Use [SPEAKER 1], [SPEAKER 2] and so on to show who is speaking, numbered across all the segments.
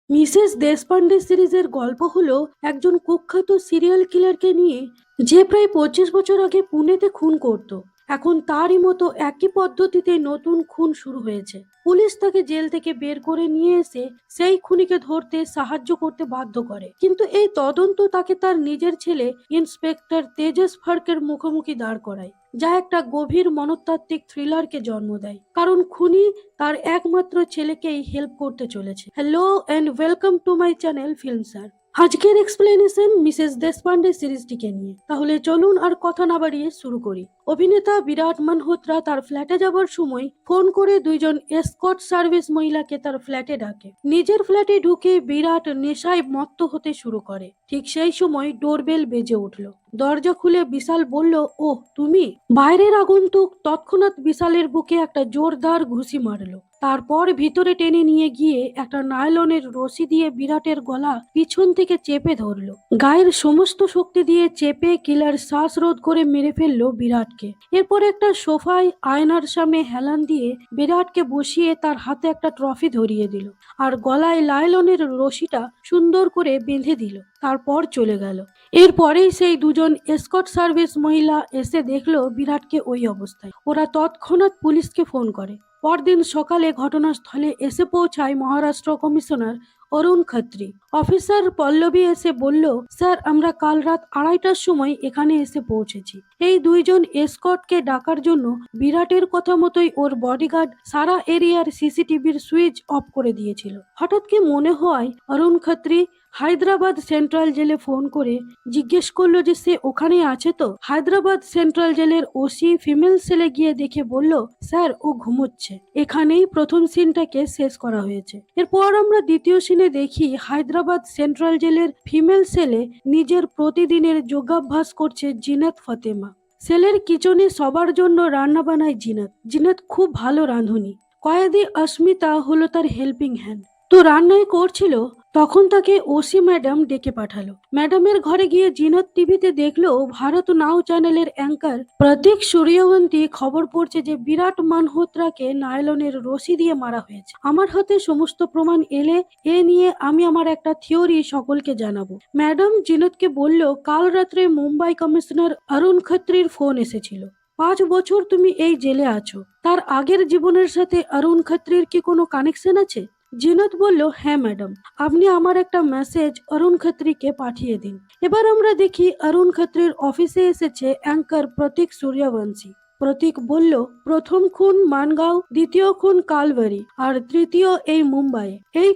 [SPEAKER 1] Mrs Deshpande সিরিজের গল্প হলো একজন কুখ্যাত সিরিয়াল কিলারকে নিয়ে, যে প্রায় 25 বছর আগে পুনেতে খুন করত। এখন তারই মতো একই পদ্ধতিতে নতুন খুন শুরু হয়েছে। পুলিশ তাকে জেল থেকে বের করে নিয়ে এসে সেই খুনিকে ধরতে সাহায্য করতে বাধ্য করে, কিন্তু এই তদন্ত তাকে তার নিজের ছেলে ইন্সপেক্টর তেজস ফার্কের মুখোমুখি দাঁড় করায়, যা একটা গভীর মনস্তাত্ত্বিক থ্রিলারকে জন্ম দেয়, কারণ খুনি তার একমাত্র ছেলেকেই হেল্প করতে চলেছে। Hello and welcome to my channel film sir. আজকের এক্সপ্লেনেশন মিসেস দেশপান্ডে সিরিজটিকে নিয়ে। তাহলে চলুন আর কথা না বাড়িয়ে শুরু করি। অভিনেতা বিরাট মালহোত্রা তার ফ্ল্যাটে যাবার সময় ফোন করে দুইজন এসকর্ট সার্ভিস মহিলাকে তার ফ্ল্যাটে ডাকে। নিজের ফ্ল্যাটে ঢুকে বিরাট নেশায় মত্ত হতে শুরু করে। ঠিক সেই সময় ডোরবেল বেজে উঠল। দরজা খুলে বিশাল বলল, ওহ তুমি। বাইরের আগন্তুক তৎক্ষণাৎ বিশালের বুকে একটা জোরদার ঘুষি মারলো। তারপর ভিতরে টেনে নিয়ে গিয়ে একটা নাইলনের রশি দিয়ে বিরাটের গলা পিছন থেকে চেপে ধরলো। গায়ের সমস্ত শক্তি দিয়ে চেপে কিলার শ্বাসরোধ করে মেরে ফেললো বিরাটকে। এরপর একটা সোফায় আয়নার সামনে হেলান দিয়ে বিরাটকে বসিয়ে তার হাতে একটা ট্রফি ধরিয়ে দিল, আর গলায় লাইলনের রশিটা সুন্দর করে বেঁধে দিল। তারপর চলে গেল। এরপরেই সেই দুজন এসকর্ট সার্ভিস মহিলা এসে দেখলো বিরাটকে ওই অবস্থায়। ওরা তৎক্ষণাৎ পুলিশকে ফোন করে। পরদিন সকালে ঘটনাস্থলে এসে পৌঁছায় মহারাষ্ট্র কমিশনার অরুণ খত্রি। অফিসার পল্লবী এসে বলল, স্যার আমরা কাল রাত 2:30টার সময় এখানে এসে পৌঁছেছি। এই দুইজন এসকর্টকে ডাকার জন্য বিরাটের কথা মতোই ওর বডিগার্ড সারা এরিয়ার সিসিটিভির সুইচ অফ করে দিয়েছিল। হঠাৎ কি মনে হয় অরুণ খত্রি হায়দ্রাবাদ সেন্ট্রাল জেলে ফোন করে জিজ্ঞেস করলো যে সে ওখানেই আছে তো। হায়দ্রাবাদ সেন্ট্রাল জেলের ওসি ফিমেল সেলে গিয়ে দেখে বলল, স্যার ও ঘুমোচ্ছে। এখানেই প্রথম সিনটাকে শেষ করা হয়েছে। এরপর আমরা দ্বিতীয় সিনে দেখি হায়দ্রাবাদ সেন্ট্রাল জেলের ফিমেল সেলে নিজের প্রতিদিনের যোগাভ্যাস করছে জিনাত ফাতেমা। সেলের কিচনে সবার জন্য রান্না বানায় জিনাত। জিনাত খুব ভালো রাঁধুনি। কয়েদি অস্মিতা হলো তার হেল্পিং হ্যান্ড। তো রান্নায় করছিল, তখন তাকে ওসি ম্যাডাম ডেকে পাঠালো। ম্যাডামের ঘরে গিয়ে জিনাত টিভিতে দেখলো ভারত নাও চ্যানেলের অ্যাঙ্কার প্রতীক সূর্যবন্তী খবর পড়ছে যে বিরাট মালহোত্রাকে নাইলনের রশি দিয়ে মারা হয়েছে। আমার হাতে সমস্ত প্রমাণ এলে এ নিয়ে আমি আমার একটা থিওরি সকলকে জানাবো। ম্যাডাম জিনাতকে বলল, কাল রাত্রে মুম্বাই কমিশনার অরুণ খত্রির ফোন এসেছিল। 5 বছর তুমি এই জেলে আছো, তার আগের জীবনের সাথে অরুণ খত্রির কি কোনো কানেকশন আছে? জিনাত বলল, হ্যাঁ ম্যাডাম, আপনি আমার একটা মেসেজ অরুণ খত্রিকে পাঠিয়ে দিন। এবার আমরা দেখি অরুণ খত্রির অফিসে এসেছে অ্যাঙ্কার প্রতীক সূর্যবংশী। প্রতীক বলল, প্রথম খুন মানগাঁও, দ্বিতীয় খুন কালবারি, আর তৃতীয় এই মুম্বাই। এই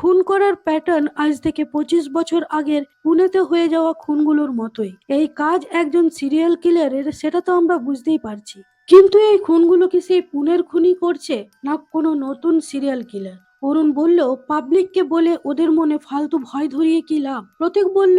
[SPEAKER 1] খুন করার প্যাটার্ন আজ থেকে 25 বছর আগের পুনেতে হয়ে যাওয়া খুনগুলোর মতোই। এই কাজ একজন সিরিয়াল কিলারের, সেটা তো আমরা বুঝতেই পারছি, কিন্তু এই খুনগুলো কি সেই পুনের খুনি করছে, না কোনো নতুন সিরিয়াল কিলার? অরুণ বলল, পাবলিককে বলে ওদের মনে ফালতু ভয় ধরিয়ে কি লাভ? প্রতীক বলল,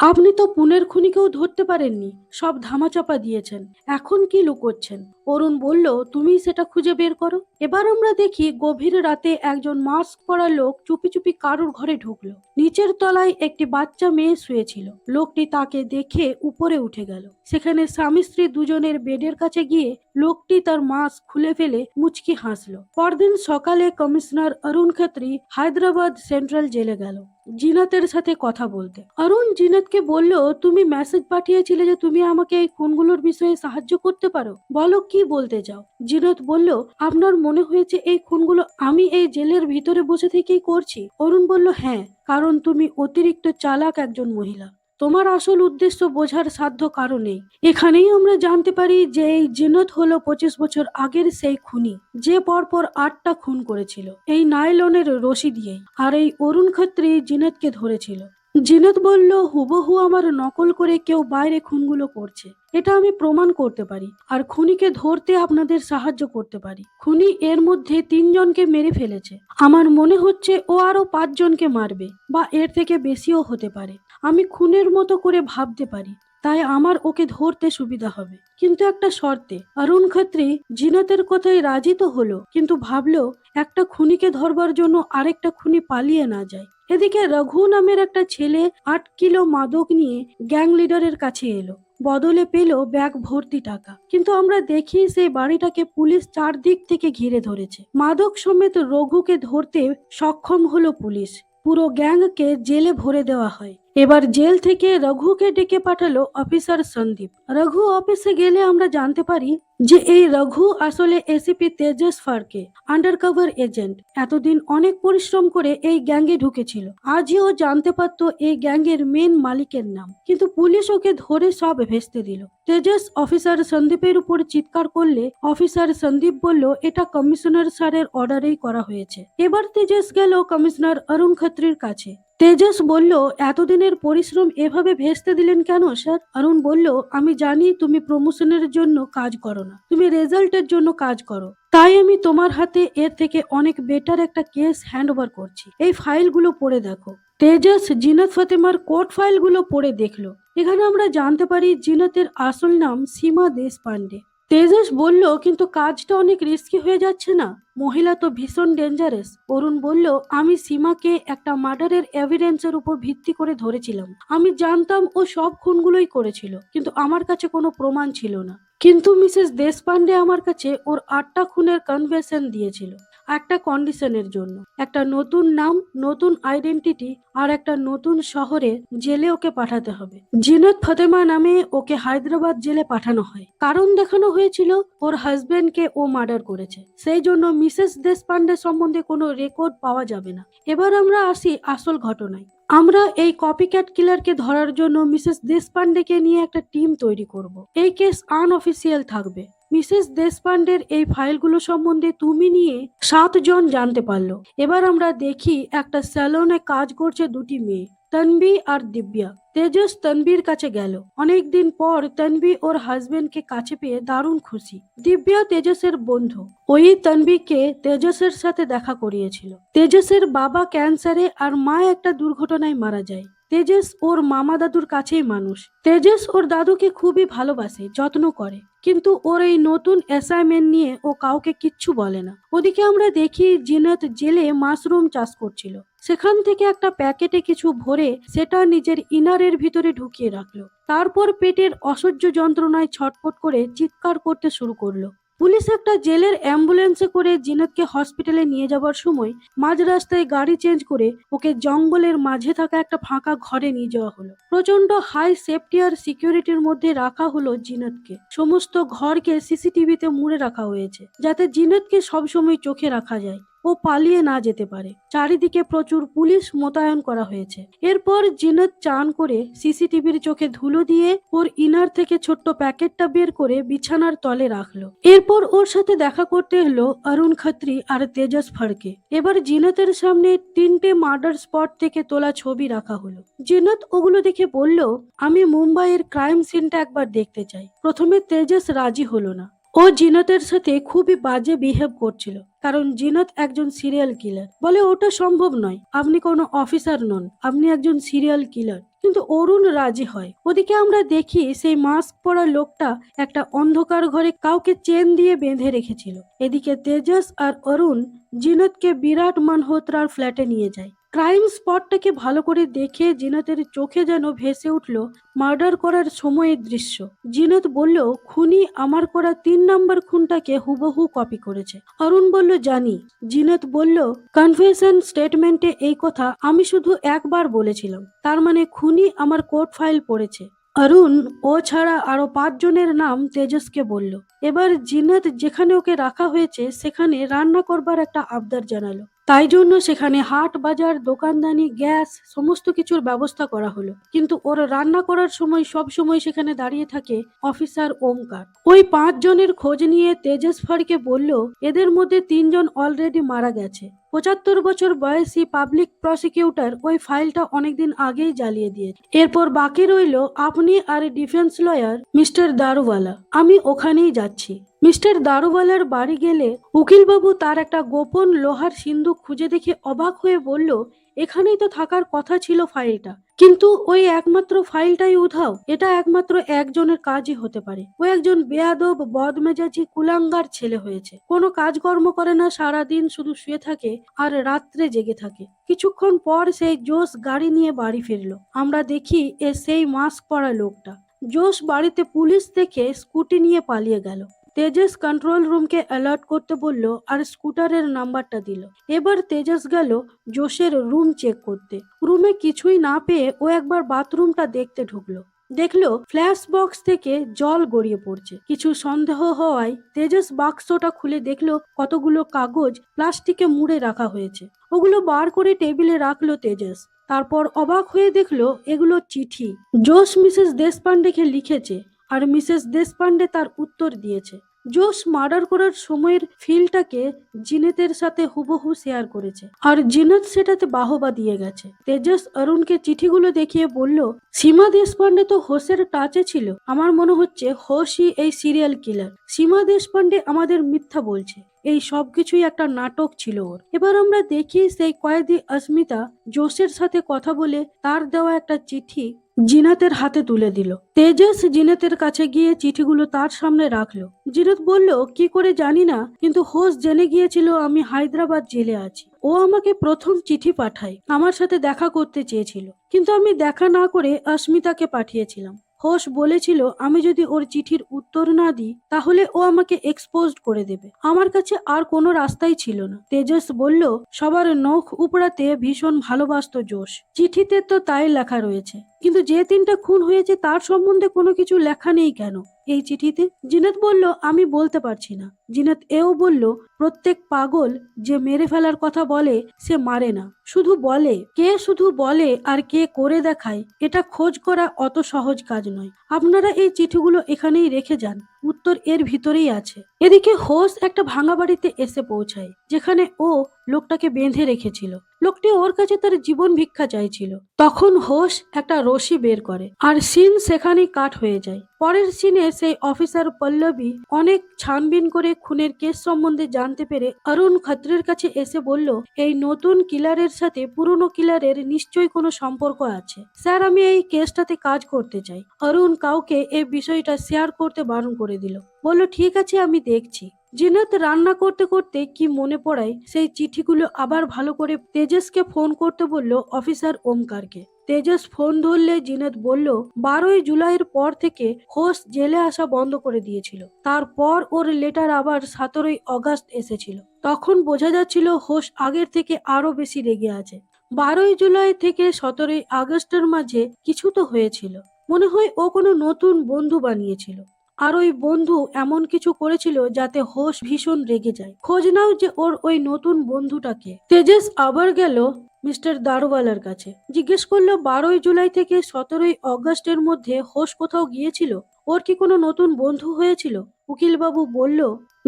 [SPEAKER 1] আপনি তো পুনের খুনিকেও ধরতে পারেননি, সব ধামাচাপা দিয়েছেন, এখন কি লুকোচ্ছেন? অরুণ বলল, তুমি সেটা খুঁজে বের করো। এবার আমরা দেখি গভীর রাতে একজন মাস্ক পরা লোক চুপি চুপি কারুর ঘরে ঢুকলো। নিচের তলায় একটি বাচ্চা মেয়ে শুয়েছিল। লোকটি তাকে দেখে উপরে উঠে গেল। সেখানে স্বামী স্ত্রী দুজনের বেডের কাছে গিয়ে লোকটি তার মাস্ক খুলে ফেলে মুচকি হাসলো। পরদিন সকালে কমিশনার অরুণ খত্রি হায়দ্রাবাদ সেন্ট্রাল জেলে গেল জিনাতের সাথে কথা বলতে। অরুণ জিনাতকে বলল, তুমি মেসেজ পাঠিয়েছিলে যে তুমি আমাকে এই খুনগুলোর বিষয়ে সাহায্য করতে পারো, বলো কি বলতে চাও? জিনাত বলল, আপনার মনে হয়েছে এই খুনগুলো আমি এই জেলের ভিতরে বসে থেকেই করছি? অরুণ বলল, হ্যাঁ, কারণ তুমি অতিরিক্ত চালাক একজন মহিলা। তোমার আসল উদ্দেশ্য বোঝার সাধ্য কারো নেই। এখানেই আমরা জানতে পারি যে এই জিনাত হলো 25 বছর আগের সেই খুনি, যে পরপর 8টা খুন করেছিল এই নাইলনের রশি দিয়েই। আর এই অরুণ খত্রি জিনাতকে ধরেছিল। জিনাত বলল, হুবহু আমার নকল করে কেউ বাইরে খুনগুলো করছে, এটা আমি প্রমাণ করতে পারি, আর খুনিকে ধরতে আপনাদের সাহায্য করতে পারি। খুনি এর মধ্যে 3জনকে মেরে ফেলেছে। আমার মনে হচ্ছে ও আরো 5জনকে মারবে, বা এর থেকে বেশিও হতে পারে। আমি খুনের মতো করে ভাবতে পারি, তাই আমার ওকে ধরতে সুবিধা হবে, কিন্তু একটা শর্তে। অরুণ খত্রি জিনাতের কথায় রাজি তো হলো, কিন্তু ভাবলো একটা খুনিকে ধরবার জন্য আরেকটা খুনি পালিয়ে না যায়। এদিকে রঘু নামের একটা ছেলে 8 কিলো মাদক নিয়ে গ্যাং লিডারের কাছে এলো, বদলে পেল ব্যাগ ভর্তি টাকা। কিন্তু আমরা দেখি সেই বাড়িটাকে পুলিশ চারদিক থেকে ঘিরে ধরেছে। মাদক সমেত রঘুকে ধরতে সক্ষম হলো পুলিশ। পুরো গ্যাংকে জেলে ভরে দেওয়া হয়। এবার জেল থেকে রঘুকে ডেকে পাঠালো অফিসার সন্দীপ। রঘু অফিসে গেলে আমরা জানতে পারি যে এই রঘু আসলে এসিপি তেজস ফারকে আন্ডারকভার এজেন্ট। এতদিন অনেক পরিশ্রম করে এই গ্যাংয়ে ঢুকেছিল। আজই ও জানতে পারতো এই গ্যাংয়ের মেন মালিকের নাম, কিন্তু পুলিশ ওকে ধরে সব ভেস্তে দিল। তেজস অফিসার সন্দীপের উপর চিৎকার করলে অফিসার সন্দীপ বলল এটা কমিশনার স্যারের অর্ডারেই করা হয়েছে। এবার তেজস গেল কমিশনার অরুণ খত্রির কাছে। তেজস বলল এতদিনের পরিশ্রম এভাবে ভেস্তে দিলেন কেন স্যার? অরুণ বলল আমি জানি তুমি প্রমোশনের জন্য কাজ করো না, তুমি রেজাল্টের জন্য কাজ করো, তাই আমি তোমার হাতে এর থেকে অনেক বেটার একটা কেস হ্যান্ড ওভার করছি। এই ফাইলগুলো পড়ে দেখো। তেজস জিনাত ফাতেমার কোর্ট ফাইলগুলো পড়ে দেখলো। এখানে আমরা জানতে পারি জিনাতের আসল নাম সীমা দেশপান্ডে। তেজস বলল কিন্তু কাজটা অনেক রিস্কি হয়ে যাচ্ছে না? মহিলা তো ভীষণ ডেঞ্জারাস। অরুণ বলল আমি সীমাকে একটা মার্ডারের এভিডেন্সের উপর ভিত্তি করে ধরেছিলাম। আমি জানতাম ও সব খুনগুলোই করেছিল, কিন্তু আমার কাছে কোনো প্রমাণ ছিল না। কিন্তু মিসেস দেশপান্ডে আমার কাছে ওর 8টা খুনের কনফেশন দিয়েছিল, একটা কন্ডিশনের জন্য, একটা নতুন নাম, নতুন আইডেন্টিটি আর একটা নতুন শহরে জেলে ওকে পাঠাতে হবে। জিনাত ফাতেমা নামে ওকে হায়দ্রাবাদ জেলে পাঠানো হয়। কারণ দেখানো হয়েছিল ওর হাজবেন্ডকে ও মার্ডার করেছে, সেই জন্য মিসেস দেশপান্ডে সম্বন্ধে কোনো রেকর্ড পাওয়া যাবে না। এবার আমরা আসি আসল ঘটনায়। আমরা এই কপিক্যাট কিলারকে ধরার জন্য মিসেস দেশপান্ডেকে নিয়ে একটা টিম তৈরি করব। এই কেস আনঅফিসিয়াল থাকবে। মিসেস দেশপান্ডের এই ফাইলগুলো সম্বন্ধে তুমি নিয়ে 7 জন জানতে পারলো। এবার আমরা দেখি একটা স্যালনে কাজ করছে দুটি মেয়ে, তন্বী আর দিব্যা। তেজস তন্বীর কাছে গেল। অনেকদিন পর তন্বী ওর হাজবেন্ডকে কাছে পেয়ে দারুণ খুশি। দিব্যা তেজসের বন্ধু, ওই তন্বীকে তেজসের সাথে দেখা করিয়েছিল। তেজসের বাবা ক্যান্সারে আর মা একটা দুর্ঘটনায় মারা যায়। তেজস ওর মামা দাদুর কাছেই মানুষ। তেজস ওর দাদুকে খুবই ভালোবাসে, যত্ন করে, কিন্তু ওর এই নতুন অ্যাসাইনমেন্ট নিয়ে ও কাউকে কিচ্ছু বলে না। ওদিকে আমরা দেখি জিনাত জেলে মাশরুম চাষ করছিল। সেখান থেকে একটা প্যাকেটে কিছু ভরে সেটা নিজের ইনারের ভিতরে ঢুকিয়ে রাখলো। তারপর পেটের অসহ্য যন্ত্রণায় ছটফট করে চিৎকার করতে শুরু করলো। পুলিশ একটা জেলের অ্যাম্বুলেন্সে করে জিনাতকে হসপিটালে নিয়ে যাবার সময় মাঝ রাস্তায় গাড়ি চেঞ্জ করে ওকে জঙ্গলের মাঝে থাকা একটা ফাঁকা ঘরে নিয়ে যাওয়া হলো। প্রচন্ড হাই সেফটি আর সিকিউরিটির মধ্যে রাখা হলো জিনাতকে। সমস্ত ঘরকে সিসিটিভিতে মুড়ে রাখা হয়েছে, যাতে জিনাতকে সবসময় চোখে রাখা যায়, ও পালিয়ে না যেতে পারে। চারিদিকে প্রচুর পুলিশ মোতায়েন করা হয়েছে। এরপর জিনাত চান করে সিসিটিভির চোখে ধুলো দিয়ে ওর ইনার থেকে ছোট্ট প্যাকেটটা বের করে বিছানার তলে রাখলো। এরপর ওর সাথে দেখা করতে এলো অরুণ খত্রি আর তেজস ফারকে। এবার জিনাতের সামনে 3টে মার্ডার স্পট থেকে তোলা ছবি রাখা হলো। জিনাত ওগুলো দেখে বলল আমি মুম্বাইয়ের ক্রাইম সিনটা একবার দেখতে চাই। প্রথমে তেজস রাজি হলো না। ও জিনাতের সাথে খুবই বাজে বিহেভ করছিল, কারণ জিনাত একজন সিরিয়াল কিলার। বলে ওটা সম্ভব নয়, আপনি কোনো অফিসার নন, আপনি একজন সিরিয়াল কিলার। কিন্তু অরুণ রাজি হয়। ওদিকে আমরা দেখি সেই মাস্ক পরা লোকটা একটা অন্ধকার ঘরে কাউকে চেন দিয়ে বেঁধে রেখেছিল। এদিকে তেজস আর অরুণ জিনাতকে বিরাট মালহোত্রার ফ্ল্যাটে নিয়ে যায়। ক্রাইম স্পটটাকে ভালো করে দেখে জিনাতের চোখে যেন ভেসে উঠল মার্ডার করার সময়ের দৃশ্য। জিনাত বলল খুনি আমার করা 3 নম্বর খুনটাকে হুবহু কপি করেছে। অরুণ বলল জানি। জিনাত বলল কনফেশন স্টেটমেন্টে এই কথা আমি শুধু একবার বলেছিলাম, তার মানে খুনি আমার কোর্ট ফাইল পড়েছে। অরুণ ও ছাড়া আরো 5 জনের নাম তেজসকে বলল। এবার জিনাত যেখানে ওকে রাখা হয়েছে সেখানে রান্না করবার একটা আবদার জানালো। তাই জন্য সেখানে হাট বাজার দোকানদানি গ্যাস সমস্ত কিছুর ব্যবস্থা করা হলো। কিন্তু ওর রান্না করার সময় সব সময় সেখানে দাঁড়িয়ে থাকে অফিসার ওমকার। ওই 5 জনের খোঁজ নিয়ে তেজস ফারকে বলল এদের মধ্যে 3 জন অলরেডি মারা গেছে। 75 বছর বয়সী পাবলিক প্রসিকিউটর ওই ফাইলটা অনেকদিন আগেই জ্বালিয়ে দিয়েছে। এরপর বাকি রইল আপনি আর ডিফেন্স লয়ার মিস্টার দারুওয়ালা। আমি ওখানেই যাচ্ছি। মিস্টার দারুওয়ালার বাড়ি গেলে উকিলবাবু তার একটা গোপন লোহার সিন্দুক খুঁজে দেখে অবাক হয়ে বলল এখানেই তো থাকার কথা ছিল ফাইলটা, কিন্তু ওই একমাত্র ফাইলটাই উধাও। এটা একমাত্র একজনের কাজই হতে পারে। ও একজন বেয়াদব বদমেজাজি কুলাঙ্গার ছেলে হয়েছে। কোনো কাজকর্ম করে না, সারাদিন শুধু শুয়ে থাকে আর রাত্রে জেগে থাকে। কিছুক্ষণ পর সেই জোশ গাড়ি নিয়ে বাড়ি ফিরলো। আমরা দেখি সেই মাস্ক পরা লোকটা। জোশ বাড়িতে পুলিশ দেখে স্কুটি নিয়ে পালিয়ে গেল। তেজস কন্ট্রোল রুমকে অ্যালার্ট করতে বলল আর স্কুটারের নাম্বারটা দিল। এবার তেজস গেল জোশের রুম চেক করতে। রুমে কিছুই না পেয়ে ও একবার বাথরুমটা দেখতে ঢুকলো। দেখলো ফ্ল্যাশ বক্স থেকে জল গড়িয়ে পড়ছে। কিছু সন্দেহ হওয়ায় তেজস বাক্সটা খুলে দেখলো কতগুলো কাগজ প্লাস্টিকে মুড়ে রাখা হয়েছে। ওগুলো বার করে টেবিলে রাখলো তেজস। তারপর অবাক হয়ে দেখলো এগুলো চিঠি। জোশ মিসেস দেশপান্ডেকে লিখেছে আর মিসেস দেশপান্ডে তার উত্তর দিয়েছে। জোশ মার্ডার করার সময়ের ফিলটাকে জিনেতের সাথে হুবহু শেয়ার করেছে আর জিনেত সেটাতে বাহবা দিয়ে গেছে। তেজস অরুণকে চিঠিগুলো দেখিয়ে বলল, সীমা দেশপান্ডে তো হোসের টাচে ছিল। আমার মনে হচ্ছে হোসই এই সিরিয়াল কিলার। সীমা দেশপান্ডে আমাদের মিথ্যা বলছে। এই সবকিছুই একটা নাটক ছিল ওর। এবার আমরা দেখি সেই কয়েদি অস্মিতা জোশের সাথে কথা বলে তার দেওয়া একটা চিঠি জিনাতের হাতে তুলে দিল। তেজস জিনাতের কাছে গিয়ে চিঠিগুলো তার সামনে রাখলো। জিনাত বলল, কি করে জানি না, কিন্তু হোস জেনে গিয়েছিল আমি হায়দ্রাবাদ জেলে আছি। ও আমাকে প্রথম চিঠি পাঠায়, আমার সাথে দেখা করতে চেয়েছিল, কিন্তু আমি দেখা না করে অস্মিতাকে পাঠিয়েছিলাম। হোস বলেছিল আমি যদি ওর চিঠির উত্তর না দিই তাহলে ও আমাকে এক্সপোজড করে দেবে। আমার কাছে আর কোনো রাস্তাই ছিল না। তেজস বলল, সবার নখ উপড়াতে ভীষণ ভালোবাসতো জোশ। চিঠিতে তো তাই লেখা রয়েছে, কিন্তু যে 3টা খুন হয়েছে তার সম্বন্ধে কোনো কিছু লেখা নেই কেন এই চিঠিতে? জিনাত বলল, আমি বলতে পারছি না। জিনাত এও বলল, প্রত্যেক পাগল যে মেরে ফেলার কথা বলে সে মারে না, শুধু বলে। কে শুধু বলে আর কে করে দেখায় এটা খোঁজ করা অত সহজ কাজ নয়। আপনারা এই চিঠিগুলো এখানেই রেখে যান, উত্তর এর ভিতরেই আছে। এদিকে হোস একটা ভাঙা বাড়িতে এসে পৌঁছায় যেখানে ও লোকটাকে বেঁধে রেখেছিল। লোকটি ওর কাছে তার জীবন ভিক্ষা চাইছিল। তখন হোস একটা রশি বের করে আর সিন সেখানেই কাট হয়ে যায়। পরের সিনে সেই অফিসার পল্লবী অনেক ছানবিন করে খুনের কেস সম্বন্ধে জানতে পেরে অরুণ খত্রের কাছে এসে বলল, এই নতুন কিলারের সাথে পুরনো কিলারের নিশ্চয়ই কোনো সম্পর্ক আছে। স্যার, আমি এই কেসটাতে কাজ করতে চাই। অরুণ কাউকে এই বিষয়টা শেয়ার করতে বারণ করে দিল। বলল, ঠিক আছে, আমি দেখছি। জিনাত রান্না করতে করতে কি মনে পড়ায় সেই চিঠিগুলো আবার ভালো করে তেজসকে ফোন করতে বলল অফিসার ওমকারকে। তেজস ফোন ধরলে জিনাত বলল, 12ই জুলাইয়ের পর থেকে হোস জেলে আসা বন্ধ করে দিয়েছিল। তারপর ওর লেটার আবার 17ই অগাস্ট এসেছিল। তখন বোঝা যাচ্ছিল হোস আগের থেকে আরো বেশি রেগে আছে। 12ই জুলাই থেকে 17ই আগস্টের মাঝে কিছু তো হয়েছিল। মনে হয় ও কোনো নতুন বন্ধু বানিয়েছিল, আর ওই বন্ধু এমন কিছু করেছিল যাতে হোস ভীষণ রেগে যায়। খোঁজ নাও যে ওর ওই নতুন বন্ধুটাকে। তেজস আবার গেল মিস্টার দারোয়ালার কাছে। জিজ্ঞেস করলো, 12ই জুলাই থেকে 17ই অগাস্টের মধ্যে হোস কোথাও গিয়েছিল? ওর কি কোনো নতুন বন্ধু হয়েছিল? উকিলবাবু বলল,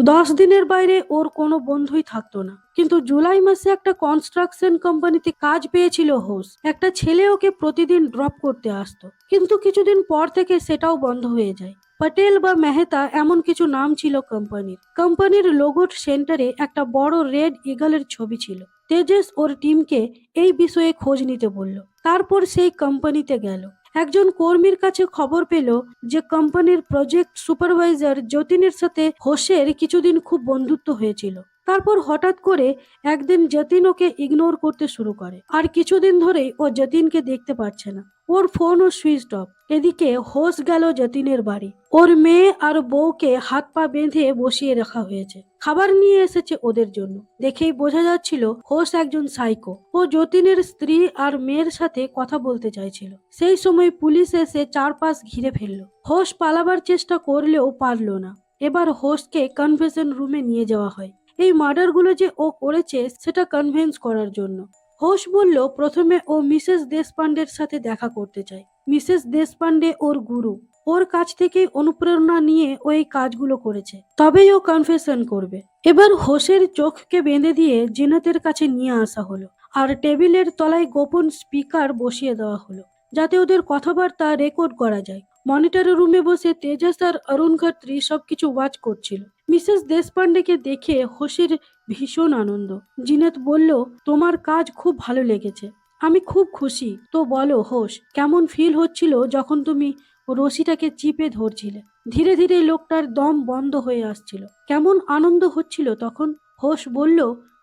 [SPEAKER 1] 10 দিনের বাইরে ওর কোনো বন্ধুই থাকতো না, কিন্তু জুলাই মাসে একটা কনস্ট্রাকশন কোম্পানিতে কাজ পেয়েছিল হোস। একটা ছেলে ওকে প্রতিদিন ড্রপ করতে আসতো, কিন্তু কিছুদিন পর থেকে সেটাও বন্ধ হয়ে যায়। পটেল বা মেহতা এমন কিছু নাম ছিল কোম্পানির। কোম্পানির লোগোর সেন্টারে একটা বড় রেড ইগলের ছবি ছিল। তেজস ওর টিমকে এই বিষয়ে খোঁজ নিতে বলল। তারপর সেই কোম্পানিতে গেল। একজন কর্মীর কাছে খবর পেল যে কোম্পানির প্রজেক্ট সুপারভাইজার যতীনের সাথে হোসের কিছুদিন খুব বন্ধুত্ব হয়েছিল। তারপর হঠাৎ করে একদিন যতীন ওকে ইগনোর করতে শুরু করে, আর কিছুদিন ধরেই ও যতীনকে দেখতে পাচ্ছে না। ওর ফোনও সুইচ অফ। এদিকে হোস গেল যতীনের বাড়ি। ওর মেয়ে আর বউকে হাত পা বেঁধে বসিয়ে রাখা হয়েছে। খাবার নিয়ে এসেছে ওদের জন্য। দেখেই বোঝা যাচ্ছিল হোস একজন সাইকো। ও যতীনের স্ত্রী আর মেয়ের সাথে কথা বলতে চাইছিল। সেই সময় পুলিশ এসে চারপাশ ঘিরে ফেললো। হোস পালাবার চেষ্টা করলেও পারল না। এবার হোসকে কনফেশন রুমে নিয়ে যাওয়া হয়। এই মার্ডারগুলো যে ও করেছে সেটা কনভিন্স করার জন্য। হোস বলল, প্রথমে ও মিসেস দেশপান্ডের সাথে দেখা করতে চায়। মিসেস দেশপান্ডে ওর গুরু। ওর কাছ থেকেই অনুপ্রেরণা নিয়ে ওই কাজগুলো করেছে, তবেই ও কনফেশন করবে। এবার হোসের চোখকে বেঁধে দিয়ে জিনাতের কাছে নিয়ে আসা হলো আর টেবিলের তলায় গোপন স্পিকার বসিয়ে দেওয়া হলো যাতে ওদের কথাবার্তা রেকর্ড করা যায়। মনিটরের রুমে বসে তেজস আর অরুণ খত্রি সবকিছু ওয়াচ করছিল। মিসেস দেশপান্ডেকে দেখে হোসের ভীষণ আনন্দ। জিনাত বলল, তোমার কাজ খুব ভালো লেগেছে, আমি খুব খুশি। তো বলো হোস, কেমন ফিল হচ্ছিল যখন তুমি রশিটাকে চিপে ধরছিলে? ধীরে ধীরে লোকটার দম বন্ধ হয়ে আসছিল। কেমন আনন্দ হচ্ছিল তখন? হোস বলল,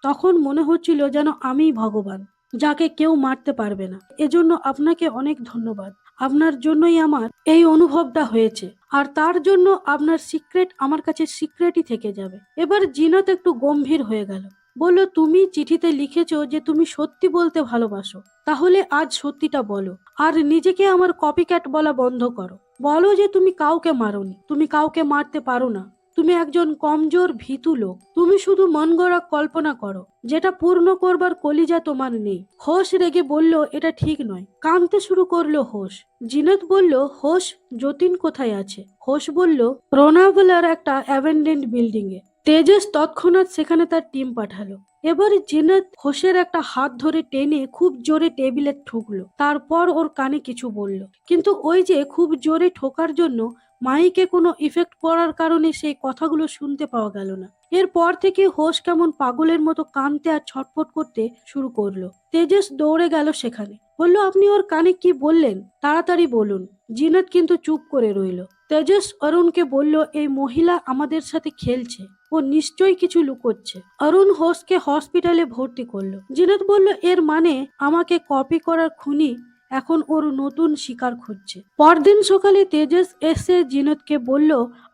[SPEAKER 1] তখন মনে হচ্ছিল যেন আমিই ভগবান, যাকে কেউ মারতে পারবে না। এজন্য আপনাকে অনেক ধন্যবাদ। আপনার জন্যই আমার এই অনুভবটা হয়েছে, আর তার জন্য আপনার সিক্রেট আমার কাছে সিক্রেটই থেকে যাবে। এবার জিনাত একটু গম্ভীর হয়ে গেল, বলল, তুমি চিঠিতে লিখেছো যে তুমি সত্যি বলতে ভালোবাসো, তাহলে আজ সত্যিটা বলো, আর নিজেকে আমার কপিক্যাট বলা বন্ধ করো। বলো যে তুমি কাউকে মারোনি, তুমি কাউকে মারতে পারো না, তুমি একজন কমজোর ভীতু লোক, তুমি শুধু মন গড়া কল্পনা করো যেটা পূর্ণ করবার কলিজা তোমার নেই। হোশ রেগে বলল, এটা ঠিক নয়। কাঁদতে শুরু করলো হোশ। জিনাত বলল, হোশ, যতীন কোথায় আছে? হোশ বলল, রোনাভেলার একটা অ্যাবেন্ডেন্ড বিল্ডিং এ। তেজস তৎক্ষণাৎ সেখানে তার টিম পাঠালো। এবার জিনাত হোশের একটা হাত ধরে টেনে খুব জোরে টেবিলে ঠুকলো, তারপর ওর কানে কিছু বলল, কিন্তু ওই যে খুব জোরে ঠোকার জন্য মাইকে কোনো ইফেক্ট পড়ার কারণে সেই কথাগুলো শুনতে পাওয়া গেল না। এরপর থেকে হোশ কেমন পাগলের মতো কাঁদতে আর ছটফট করতে শুরু করলো। তেজস দৌড়ে গেল সেখানে, বলল, আপনি ওর কানে কি বললেন? তাড়াতাড়ি বলুন। জিনাত কিন্তু চুপ করে রইল। তেজস অরুণকে বলল, এই মহিলা আমাদের সাথে খেলছে, ও নিশ্চয়ই কিছু লুকোচ্ছে। অরুণ হোশকে হসপিটালে ভর্তি করলো। জিনাত বলল, এর মানে আমাকে কপি করার খুনি এখন ওর নতুন শিকার খুঁজছে। পরদিন সকালে তেজস এসে জিনাতকে বলল,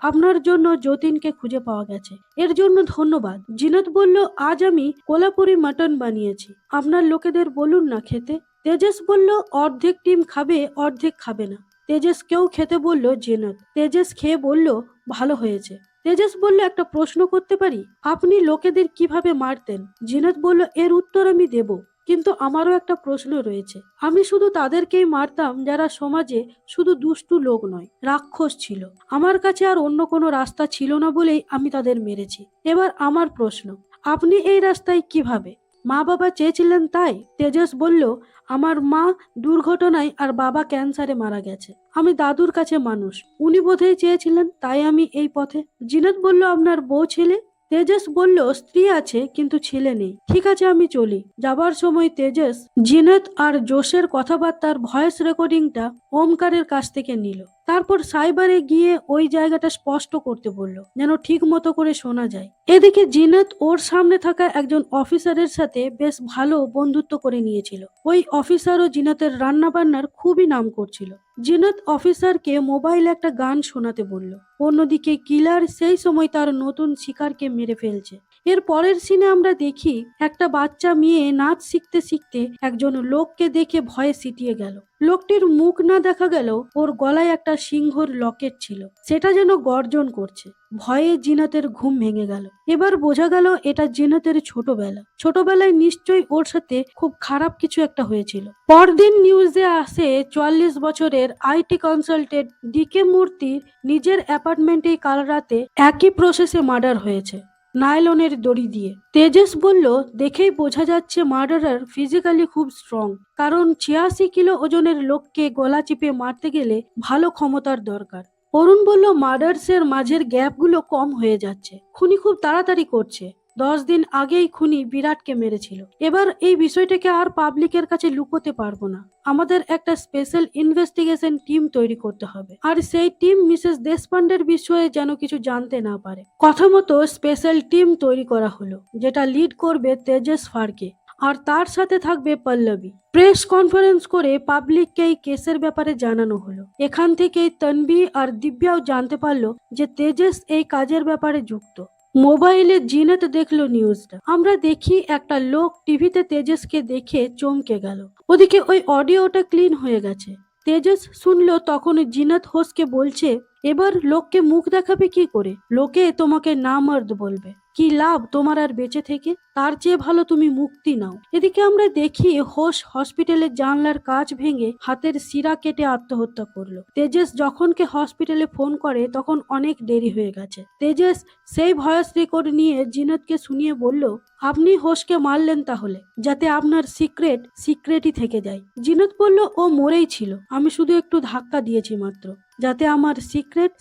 [SPEAKER 1] আপনার জন্য যতীনকে খুঁজে পাওয়া গেছে, এর জন্য ধন্যবাদ। জিনাত বলল, আজ আমি কোলাপুরি মাটন বানিয়েছি, আপনার লোকেদের বলুন না খেতে। তেজস বলল, অর্ধেক টিম খাবে, অর্ধেক খাবে না। তেজসকেও খেতে বলল জিনাত। তেজস খেয়ে বলল, ভালো হয়েছে। তেজস বলল, একটা প্রশ্ন করতে পারি? আপনি লোকেদের কিভাবে মারতেন? জিনাত বলল, এর উত্তর আমি দেব, কিন্তু আমারও একটা প্রশ্ন রয়েছে। আমি শুধু তাদেরকেই মারতাম যারা সমাজে শুধু দুষ্টু লোক নয়, রাক্ষস ছিল। আমার কাছে আর অন্য কোনো রাস্তা ছিল না বলেই আমি তাদের মেরেছি। এবার আমার প্রশ্ন, আপনি এই রাস্তায় কিভাবে? মা বাবা চেয়েছিলেন তাই? তেজস বলল, আমার মা দুর্ঘটনায় আর বাবা ক্যান্সারে মারা গেছে। আমি দাদুর কাছে মানুষ, উনি বোধহয় চেয়েছিলেন, তাই আমি এই পথে। জিনাত বলল, আপনার বউ ছেলে? তেজস বলল, স্ত্রী আছে কিন্তু ছেলে নেই। ঠিক আছে, আমি চলি। যাবার সময় তেজস জিনাত আর জোশের কথাবার্তার ভয়েস রেকর্ডিংটা ওমকারের কাছ থেকে নিল। তারপর সাইবারে গিয়ে ওই জায়গাটা স্পষ্ট করতে বলল, যেন ঠিক মতো করে শোনা যায়। এদিকে জিনাত ওর সামনে থাকা একজন অফিসারের সাথে বেশ ভালো বন্ধুত্ব করে নিয়েছিল। ওই অফিসারও জিনাতের রান্না বান্নার খুবই নাম করছিল। জিনাত অফিসারকে মোবাইলে একটা গান শোনাতে বলল। অন্যদিকে কিলার সেই সময় তার নতুন শিকারকে মেরে ফেলছে। এর পরের সিনে আমরা দেখি একটা বাচ্চা মেয়ে নাচ শিখতে শিখতে একজন লোককে দেখে ভয়ে সিটিয়ে গেল। লোকটির মুখ না দেখা গেলেও ওর গলায় একটা সিংহর লকেট ছিল, সেটা যেন গর্জন করছে। ভয়ে জিনাতের ঘুম ভেঙে গেল। এবার বোঝা গেল এটা জিনাতের ছোটবেলা। ছোটবেলায় নিশ্চয়ই ওর সাথে খুব খারাপ কিছু একটা হয়েছিল। পরদিন নিউজে আসে 44 বছরের আইটি কনসালটেন্ট ডিকে মূর্তির নিজের অ্যাপার্টমেন্টেই কাল রাতে একই প্রসেসে মার্ডার হয়েছে, নাইলনের দড়ি দিয়ে। তেজস বলল, দেখেই বোঝা যাচ্ছে মার্ডারার ফিজিক্যালি খুব স্ট্রং, কারণ 86 কিলো ওজনের লোককে গলা চিপে মারতে গেলে ভালো ক্ষমতার দরকার। অরুণ বলল, মার্ডার্সের মাঝের গ্যাপগুলো কম হয়ে যাচ্ছে, খুনি খুব তাড়াতাড়ি করছে। 10 দিন আগেই খুনি বিরাটকে মেরেছিল। এবার এই বিষয়টাকে আর পাবলিকের কাছে লুকোতে পারবো না। আমাদের একটা স্পেশাল ইনভেস্টিগেশন টিম তৈরি করতে হবে, আর সেই টিম মিসেস দেশপান্ডের বিষয়ে যেন কিছু জানতে না পারে। কথা মতো স্পেশাল টিম তৈরি করা হলো, যেটা লিড করবে তেজস ফারকে, আর তার সাথে থাকবে পল্লবী। প্রেস কনফারেন্স করে পাবলিককে এই কেসের ব্যাপারে জানানো হলো। এখান থেকেই তন্বী আর দিব্যাও জানতে পারলো যে তেজস এই কাজের ব্যাপারে যুক্ত। মোবাইলে জিনাত দেখলো নিউজটা। আমরা দেখি একটা লোক টিভিতে তেজসকে দেখে চমকে গেল। ওদিকে ওই অডিওটা ক্লিন হয়ে গেছে। তেজস শুনলো তখন জিনাত হোসকে বলছে, এবার লোককে মুখ দেখাবে কি করে? লোকে তোমাকে না মর্দ বলবে, কি লাভ তোমার আর বেঁচে থেকে? তার চেয়ে ভালো তুমি মুক্তি নাও। এদিকে আমরা দেখি হোস হসপিটালের জানলার কাঁচ ভেঙে হাতের শিরা কেটে আত্মহত্যা করলো। তেজস যখনকে হসপিটালে ফোন করে তখন অনেক দেরি হয়ে গেছে। তেজস সেই ভয়েস রেকর্ড নিয়ে জিনাতকে শুনিয়ে বলল, আপনি হোসকে মারলেন তাহলে, যাতে আপনার সিক্রেটই থেকে যায়। জিনাত বলল, ও মরেই ছিল, আমি শুধু একটু ধাক্কা দিয়েছি মাত্র, যাতে আমার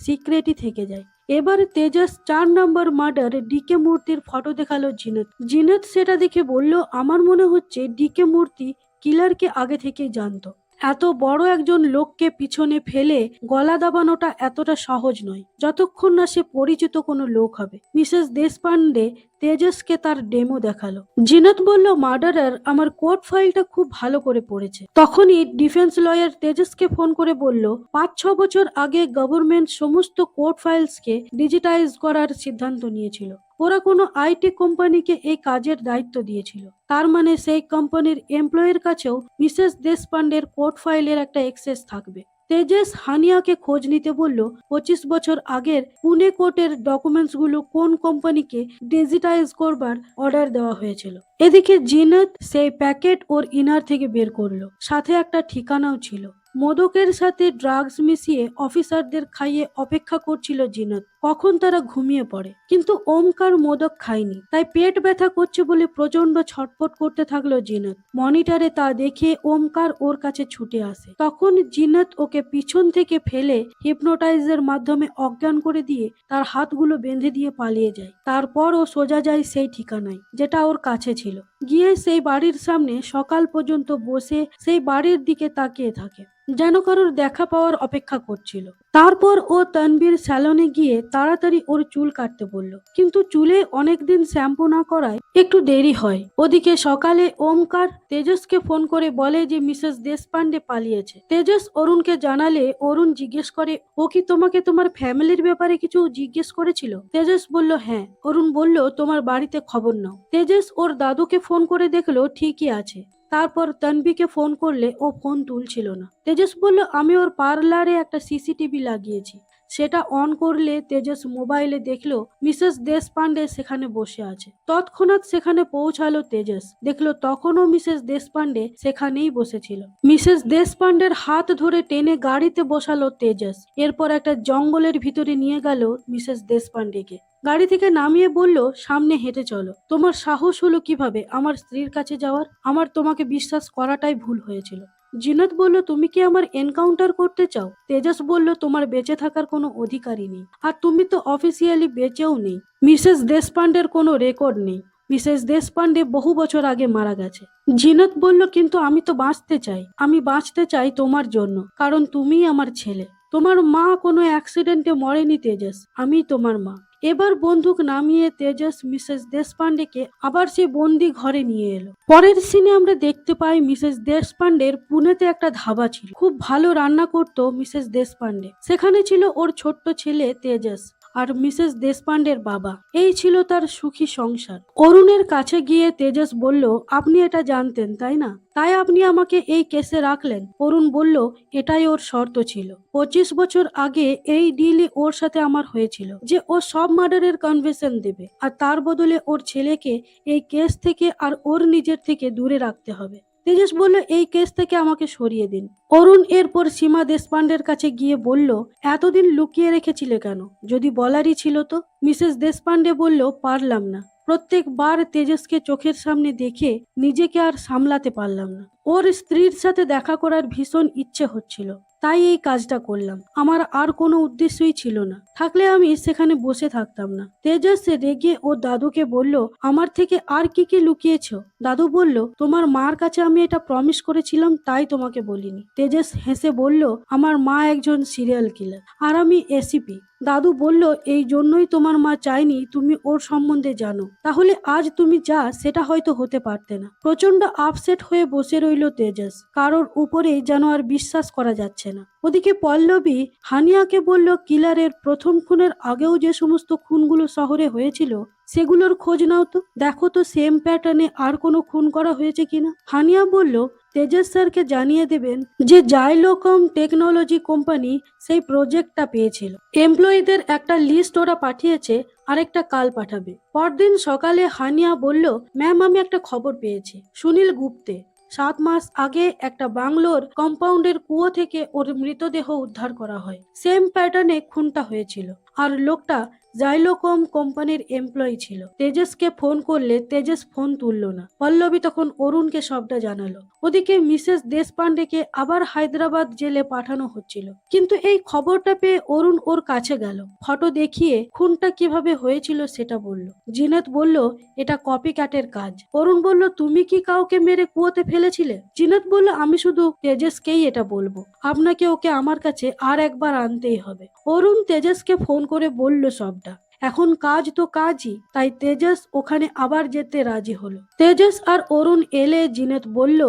[SPEAKER 1] সিক্রেটই থেকে যায়। এবার তেজস 4 নম্বর মার্ডার ডিকে মূর্তির ফটো দেখালো জিনাত। জিনাত সেটা দেখে বলল, আমার মনে হচ্ছে ডিকে মূর্তি কিলারকে আগে থেকেই জানতো। এত বড় একজন লোককে পিছনে ফেলে গলা দাবানোটা এতটা সহজ নয়, যতক্ষণ না সে পরিচিত কোনো লোক হবে। মিসেস দেশপান্ডে তেজসকে তার ডেমো দেখালো। জিনাত বলল, মার্ডারার আমার কোর্ট ফাইলটা খুব ভালো করে পড়েছে। তখনই ডিফেন্স লয়ার তেজসকে ফোন করে বলল, 5-6 বছর আগে গভর্নমেন্ট সমস্ত কোর্ট ফাইলসকে ডিজিটাইজ করার সিদ্ধান্ত নিয়েছিল। ওরা কোনো আইটি কোম্পানিকে এই কাজের দায়িত্ব দিয়েছিল। তার মানে সেই কোম্পানির এমপ্লয়ের কাছেও মিসেস দেশপান্ডের কোর্ট ফাইলের একটা অ্যাক্সেস থাকবে। তেজস হানিয়াকে খোঁজ নিতে বলল 25 বছর আগের পুনে কোর্টের ডকুমেন্টস গুলো কোন কোম্পানিকে ডিজিটাইজ করবার অর্ডার দেওয়া হয়েছিল। এদিকে জিনাত সেই প্যাকেট ওর ইনার থেকে বের করলো, সাথে একটা ঠিকানাও ছিল। মোদকের সাথে ড্রাগস মিশিয়ে অফিসারদের খাইয়ে অপেক্ষা করছিল জিনাত কখন তারা ঘুমিয়ে পড়ে। কিন্তু ওমকার মোদক খায়নি, তাই পেট ব্যথা করছে বলে প্রচন্ড ছটফট করতে থাকলো জিনাত। মনিটরে তা দেখে ওমকার ওর কাছে ছুটে আসে। তখন জিনাত ওকে পিছন থেকে ফেলে হিপনোটাইজের মাধ্যমে অজ্ঞান করে দিয়ে তার হাতগুলো বেঁধে দিয়ে পালিয়ে যায়। তারপর ও সোজা যায় সেই ঠিকানায় যেটা ওর কাছে ছিল। গিয়ে সেই বাড়ির সামনে সকাল পর্যন্ত বসে সেই বাড়ির দিকে তাকিয়ে থাকে, যেন কারোর দেখা পাওয়ার অপেক্ষা করছিল। তারপর ও তানবীর স্যালনে গিয়ে তাড়াতাড়ি ওর চুল কাটতে বলল, কিন্তু চুলে অনেকদিন শ্যাম্পু না করায় একটু দেরি হয়। ওদিকে সকালে ওমকার তেজসকে ফোন করে বলে যে মিসেস দেশপান্ডে পালিয়েছে। তেজস অরুণকে জানালে অরুণ জিজ্ঞেস করে, ও কি তোমাকে তোমার ফ্যামিলির ব্যাপারে কিছু জিজ্ঞেস করেছিল? তেজস বলল হ্যাঁ। অরুণ বলল, তোমার বাড়িতে খবর নাও। তেজস ওর দাদুকে ফোন করে দেখলো ঠিকই আছে। তারপর তানবিকে ফোন করলে ও ফোন তুলছিল না। তেজস বলল, আমি ওর পার্লারে একটা সিসিটিভি লাগিয়েছি, সেটা অন করলে তেজস মোবাইলে দেখলো মিসেস দেশপান্ডে সেখানে বসে আছে। তৎক্ষণাৎ সেখানে পৌঁছালো তেজস, দেখলো তখনও মিসেস দেশপান্ডে সেখানেই বসেছিল। মিসেস দেশপান্ডের হাত ধরে টেনে গাড়িতে বসালো তেজস। এরপর একটা জঙ্গলের ভিতরে নিয়ে গেল মিসেস দেশপান্ডেকে। গাড়ি থেকে নামিয়ে বলল, সামনে হেঁটে চলো। তোমার সাহস হলো কিভাবে আমার স্ত্রীর কাছে যাওয়ার? আমার তোমাকে বিশ্বাস করাটাই ভুল হয়েছিল। জিনাত বলল, তুমি কি আমার এনকাউন্টার করতে চাও? তেজস বলল, তোমার বেঁচে থাকার কোনো অধিকারই নেই, আর তুমি তো অফিসিয়ালি বেঁচেও নেই। মিসেস দেশপান্ডের কোনো রেকর্ড নেই। মিসেস দেশপান্ডে বহু বছর আগে মারা গেছে। জিনাত বলল, কিন্তু আমি তো বাঁচতে চাই। আমি বাঁচতে চাই তোমার জন্য, কারণ তুমিই আমার ছেলে। তোমার মা কোনো অ্যাক্সিডেন্টে মরেনি তেজস, আমি তোমার মা। এবার বন্দুক নামিয়ে তেজস মিসেস দেশপান্ডেকে আবার সে বন্দি ঘরে নিয়ে এলো। পরের সিনে আমরা দেখতে পাই মিসেস দেশপান্ডের পুনেতে একটা ধাবা ছিল। খুব ভালো রান্না করতো মিসেস দেশপান্ডে। সেখানে ছিল ওর ছোট্ট ছেলে তেজস আর মিসেস দেশপান্ডের বাবা। এই ছিল তার সুখী সংসার। অরুণের কাছে গিয়ে তেজস বলল, আপনি এটা জানতেন তাই না? তাই আপনি আমাকে এই কেসে রাখলেন? অরুণ বলল, এটাই ওর শর্ত ছিল। 25 বছর আগে এই ডিলই ওর সাথে আমার হয়েছিল যে ও সব মার্ডারের কনফেশন দেবে, আর তার বদলে ওর ছেলেকে এই কেস থেকে আর ওর নিজের থেকে দূরে রাখতে হবে। তেজস বলল, এই কেস থেকে আমাকে সরিয়ে দিন। অরুণ এরপর সীমা দেশপান্ডের কাছে গিয়ে বলল, এতদিন লুকিয়ে রেখেছিলে কেন? যদি বলারই ছিল তো? মিসেস দেশপান্ডে বলল, পারলাম না। প্রত্যেকবার তেজসকে চোখের সামনে দেখে নিজেকে আর সামলাতে পারলাম না। ওর স্ত্রীর সাথে দেখা করার ভীষণ ইচ্ছে হচ্ছিল, তাই এই কাজটা করলাম। আমার আর কোনো উদ্দেশ্যই ছিল না, থাকলে আমি সেখানে বসে থাকতাম না। তেজস রেগে ও দাদুকে বলল, আমার থেকে আর কি কি লুকিয়েছো? দাদু বলল, তোমার মার কাছে আমি এটা প্রমিস করেছিলাম, তাই তোমাকে বলিনি। তেজস হেসে বলল, আমার মা একজন সিরিয়াল কিলার আর আমি এসিপি। দাদু বলল, এই জন্যই তোমার মা চায়নি তুমি ওর সম্বন্ধে জানো, তাহলে আজ তুমি যা সেটা হয়তো হতে পারতে না। প্রচন্ড আপসেট হয়ে বসে রইল তেজস, কারোর উপরেই যেন আর বিশ্বাস করা যাচ্ছে না। ওদিকে পল্লবী হানিয়াকে বলল, কিলারের প্রথম খুনের আগেও যে সমস্ত খুনগুলো শহরে হয়েছিল সেগুলোর খোঁজ নাও তো, দেখো তো সেম প্যাটার্নে আর কোনো খুন করা হয়েছে কিনা। হানিয়া বলল, তেজস স্যারকে জানিয়ে দেবেন যে জাইলোকম টেকনোলজি কোম্পানি সেই প্রজেক্টটা পেয়েছিল। এমপ্লয়ীদের একটা লিস্ট ওরা পাঠিয়েছে, আরেকটা কাল পাঠাবে। পরদিন সকালে হানিয়া বলল, ম্যাম আমি একটা খবর পেয়েছি। সুনীল গুপ্তে 7 মাস আগে একটা বাংলোর কম্পাউন্ডের কুয়ো থেকে ওর মৃতদেহ উদ্ধার করা হয়। সেম প্যাটার্নে খুনটা হয়েছিল, আর লোকটা জাইলোকম কোম্পানির এমপ্লয়ি ছিল। তেজসকে ফোন করলে তেজস ফোন তুললো না। পল্লবী তখন অরুণকে সবটা জানালো। ওদিকে মিসেস দেশপান্ডেকে আবার হায়দ্রাবাদ জেলে পাঠানো হচ্ছিল, কিন্তু এই খবরটা পেয়ে অরুণ ওর কাছে গেল। ফটো দেখিয়ে খুনটা কিভাবে হয়েছিল সেটা বলল। জিনাত বলল, এটা কপি ক্যাটের কাজ। অরুণ বলল, তুমি কি কাউকে মেরে কুয়োতে ফেলেছিলে? জিনাত বলল, আমি শুধু তেজসকেই এটা বলবো, আপনাকে ওকে আমার কাছে আর একবার আনতেই হবে। অরুণ তেজসকে ফোন করে বলল সবটা। এখন কাজ তো কাজই, তাই তেজস ওখানে আবার যেতে রাজি হলো। তেজস আর অরুণ এলে জিনেত বলল,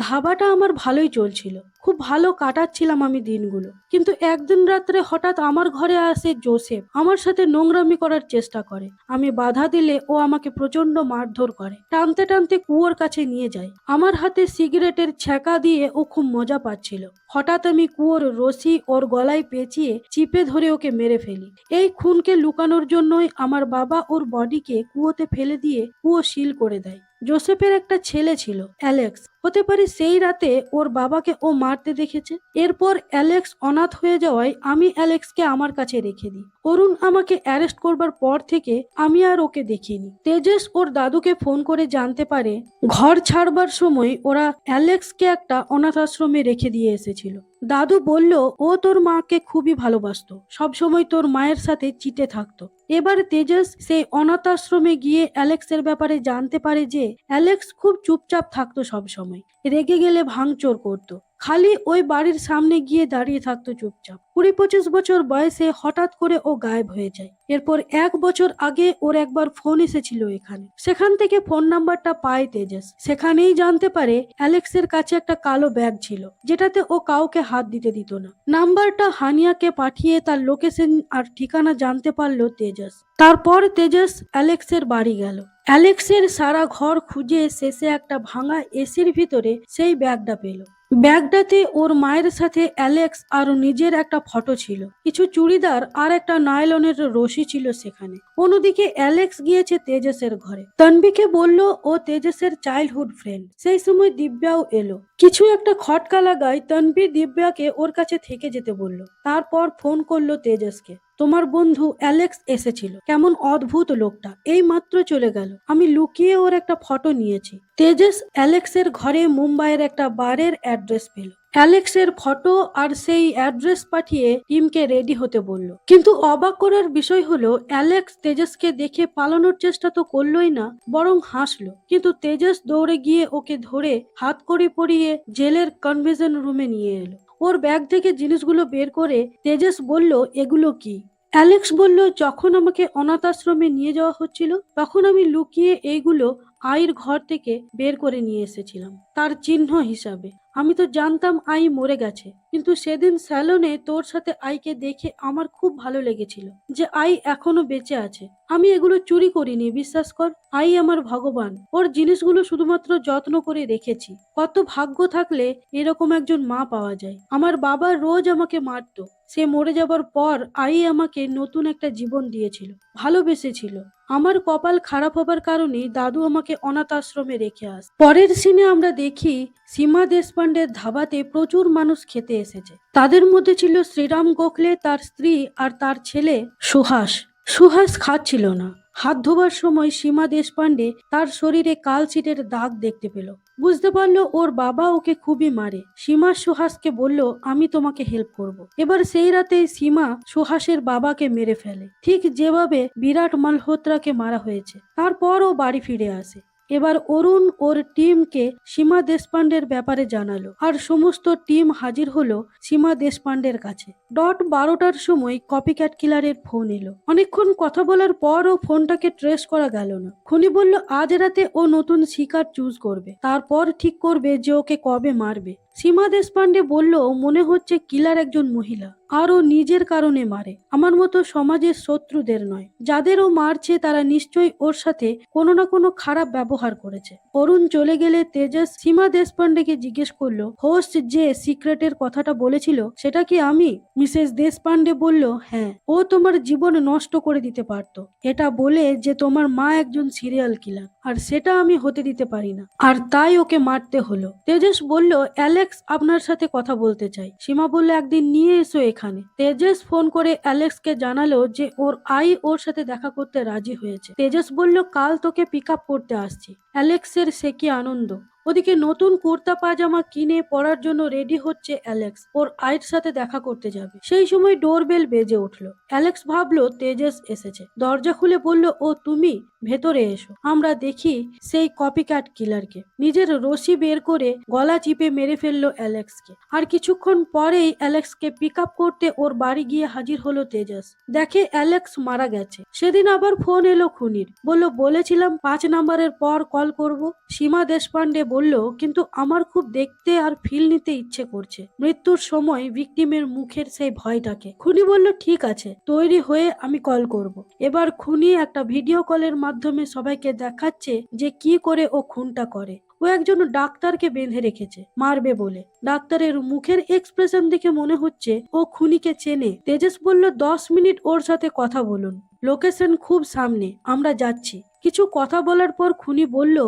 [SPEAKER 1] ধাবাটা আমার ভালোই চলছিল, খুব ভালো কাটাচ্ছিলাম আমি দিনগুলো, কিন্তু একদিন রাত্রে হঠাৎ আমার ঘরে আসে জোসেফ, আমার সাথে নোংরামি করার চেষ্টা করে। আমি বাধা দিলে ও আমাকে প্রচন্ড মারধর করে, টানতে টানতে কুয়োর কাছে নিয়ে যায়। আমার হাতে সিগারেটের ছ্যাঁকা দিয়ে ও খুব মজা পাচ্ছিল। হঠাৎ আমি কুয়োর রশি ওর গলায় পেঁচিয়ে চিপে ধরে ওকে মেরে ফেলি। এই খুনকে লুকানোর জন্যই আমার বাবা ওর বডিকে কুয়োতে ফেলে দিয়ে কুয়ো সিল করে দেয়। জোসেফের একটা ছেলে ছিল, অ্যালেক্স। হতে পারে সেই রাতে ওর বাবাকে ও মারতে দেখেছে। এরপর অ্যালেক্স অনাথ হয়ে যাওয়ায় আমি অ্যালেক্সকে আমার কাছে রেখে দিই। অরুণ আমাকে অ্যারেস্ট করবার পর থেকে আমি আর ওকে দেখিনি। তেজস ওর দাদুকে ফোন করে জানতে পারে ঘর ছাড়বার সময় ওরা অ্যালেক্সকে একটা অনাথ আশ্রমে রেখে দিয়ে এসেছিল। দাদু বলল ও তোর মাকে খুবই ভালোবাসতো, সবসময় তোর মায়ের সাথে চিটে থাকতো। এবার তেজস সেই অনাথ আশ্রমে গিয়ে অ্যালেক্সের ব্যাপারে জানতে পারে যে অ্যালেক্স খুব চুপচাপ থাকতো, সব সময় রেগে গেলে ভাঙচোর করতো, খালি ওই বাড়ির সামনে গিয়ে দাঁড়িয়ে থাকতো চুপচাপ। 20-25 বছর বয়সে হঠাৎ করে ও গায়েব হয়ে যায়। এরপর 1 বছর আগে ওর একবার ফোন এসেছিল এখানে, সেখান থেকে ফোন নাম্বারটা পায় তেজস। সেখানেই জানতে পারে অ্যালেক্সের কাছে একটা কালো ব্যাগ ছিল, যেটাতে ও কাউকে হাত দিতে দিত না। নাম্বারটা হানিয়াকে পাঠিয়ে তার লোকেশন আর ঠিকানা জানতে পারলো তেজস। তারপর তেজস অ্যালেক্সের বাড়ি গেল। অ্যালেক্সের সারা ঘর খুঁজে শেষে একটা ভাঙা এসির ভিতরে সেই ব্যাগটা পেল। ব্যাগটাতে ওর মায়ের সাথে অ্যালেক্স আর নিজের একটা ফটো ছিল, কিছু চুড়িদার আর একটা নাইলনের রশি ছিল সেখানে। অন্যদিকে অ্যালেক্স গিয়েছে তেজসের ঘরে, তন্বিকে বলল ও তেজসের চাইল্ডহুড ফ্রেন্ড। সেই সময় দিব্যাও এলো। কিছু একটা খটকা লাগায় তন্বী দিব্যাকে ওর কাছে থেকে যেতে বলল। তারপর ফোন করলো তেজসকে, তোমার বন্ধু অ্যালেক্স এসেছিল, কেমন অদ্ভুত লোকটা, এই মাত্র চলে গেল, আমি লুকিয়ে ওর একটা ফটো নিয়েছি। তেজস অ্যালেক্সের ঘরে মুম্বাইয়ের একটা বারের অ্যাড্রেস পেল। অ্যালেক্সের ফটো আর সেই অ্যাড্রেস পাঠিয়ে টিমকে রেডি হতে বলল। কিন্তু অবাক করার বিষয় হলো অ্যালেক্স তেজসকে দেখে পালানোর চেষ্টা তো করলোই না, বরং হাসলো। কিন্তু তেজস দৌড়ে গিয়ে ওকে ধরে হাত কড়ি পরিয়ে জেলের কনভেনশন রুমে নিয়ে এলো। ওর ব্যাগ থেকে জিনিসগুলো বের করে তেজস বলল, এগুলো কি? অ্যালেক্স বলল, যখন আমাকে অনাথ আশ্রমে নিয়ে যাওয়া হচ্ছিল তখন আমি লুকিয়ে এইগুলো আইর ঘর থেকে বের করে নিয়ে এসেছিলাম, তার চিহ্ন হিসাবে। আমি তো জানতাম আই মরে গেছে, কিন্তু সেদিন স্যালনে তোর সাথে আইকে দেখে আমার খুব ভালো লেগেছিল যে আই এখনো বেঁচে আছে। আমি এগুলো চুরি করিনি, বিশ্বাস কর। আই আমার ভগবান, ওর জিনিসগুলো শুধুমাত্র যত্ন করে রেখেছি। কত ভাগ্য থাকলে এরকম একজন মা পাওয়া যায়। আমার বাবা রোজ আমাকে মারতো, সে মরে যাবার পর আই আমাকে নতুন একটা জীবন দিয়েছিল, ভালোবেসেছিল। আমার কপাল খারাপ হবার কারণে দাদু আমাকে অনাথ আশ্রমে রেখে আস। পরের সিনে আমরা দেখি সীমা দেশপান্ডের ধাবাতে প্রচুর মানুষ খেতে এসেছে। তাদের মধ্যে ছিল শ্রীরাম গোখলে, তার স্ত্রী আর তার ছেলে সুহাস। সুহাস খাচ্ছিল না। হাত ধোবার সময় সীমা দেশপান্ডে তার শরীরে কালচিটের দাগ দেখতে পেল। বুঝতে পারলো ওর বাবা ওকে খুবই মারে। সীমা সুহাসকে বলল, আমি তোমাকে হেল্প করব। এবার সেই রাতেই সীমা সুহাসের বাবাকে মেরে ফেলে, ঠিক যেভাবে বিরাট মালহোত্রাকে মারা হয়েছে। তারপর ও বাড়ি ফিরে আসে। এবার অরুণ ওর টিমকে সীমা দেশপান্ডের ব্যাপারে জানালো, আর সমস্ত টিম হাজির হলো সীমা দেশপান্ডের কাছে। 12টার সময় কপিক্যাট কিলারের ফোন এলো। অনেকক্ষণ কথা বলার পরও ফোনটাকে ট্রেস করা গেল না। খুনি বলল আজ রাতে ও নতুন শিকার চুজ করবে, তারপর ঠিক করবে যে ওকে কবে মারবে। সীমা দেশপান্ডে বলল, মনে হচ্ছে কিলার একজন মহিলা, আর ও নিজের কারণে মারে, আমার মতো সমাজের শত্রুদের নয়। যাদের ও মারছে তারা নিশ্চয়ই ওর সাথে কোনো না কোনো খারাপ ব্যবহার করেছে। অরুণ চলে গেলে তেজস সীমা দেশপান্ডেকে জিজ্ঞেস করলো, হোস্ট যে সিক্রেটের কথাটা বলেছিল সেটা কি আমি? মিসেস দেশপান্ডে বলল, হ্যাঁ, ও তোমার জীবন নষ্ট করে দিতে পারতো, এটা বলে যে তোমার মা একজন সিরিয়াল কিলার, আর সেটা আমি হতে দিতে পারি না, আর তাই ওকে মারতে হলো। তেজস বলল, অ্যালেক্স আপনার সাথে কথা বলতে চাই। সীমা বলল, একদিন নিয়ে এসো এখানে। তেজস ফোন করে অ্যালেক্সকে জানালো যে ওর আই ওর সাথে দেখা করতে রাজি হয়েছে। তেজস বলল, কাল তোকে পিক আপ করতে আসছি। অ্যালেক্সের সে কি আনন্দ, ওদিকে নতুন কুর্তা পাজামা কিনে পরার জন্য রেডি হচ্ছে অ্যালেক্স, ওর আয়ের সাথে দেখা করতে যাবে। সেই সময় ডোরবেল বেজে উঠলো। অ্যালেক্স ভাবলো তেজস এসেছে, দরজা খুলে বলল, ও তুমি, ভেতরে এসো। আমরা দেখি সেই কপিক্যাট কিলারকে। নিজের রশি বের করে গলা চিপে মেরে ফেললো অ্যালেক্সকে। আর কিছুক্ষণ পরেই অ্যালেক্সকে পিক আপ করতে ওর বাড়ি গিয়ে হাজির হলো তেজস। দেখে অ্যালেক্স মারা গেছে। সেদিন আবার ফোন এলো খুনির, বলেছিলাম 5 নাম্বারের পর কল করব। সীমা দেশপান্ডে বলল, কিন্তু আমার খুব দেখতে আর ফিল নিতে ইচ্ছে করছে মৃত্যুর সময় ভিকটিমের মুখের সেই ভয়টাকে। খুনি বলল, ঠিক আছে, তৈরি হয়ে আমি কল করব। এবার খুনি একটা ভিডিও কলের মাধ্যমে সবাইকে দেখাচ্ছে যে কি করে ও খুনটা করে। ও একজন ডাক্তারকে বেঁধে রেখেছে মারবে বলে। ডাক্তারের মুখের এক্সপ্রেশন দেখে মনে হচ্ছে ও খুনিকে চেনে। তেজস বলল, 10 মিনিট ওর সাথে কথা বলুন, লোকেশন খুব সামনে, আমরা যাচ্ছি। কিছু কথা বলার পর খুনি বলল,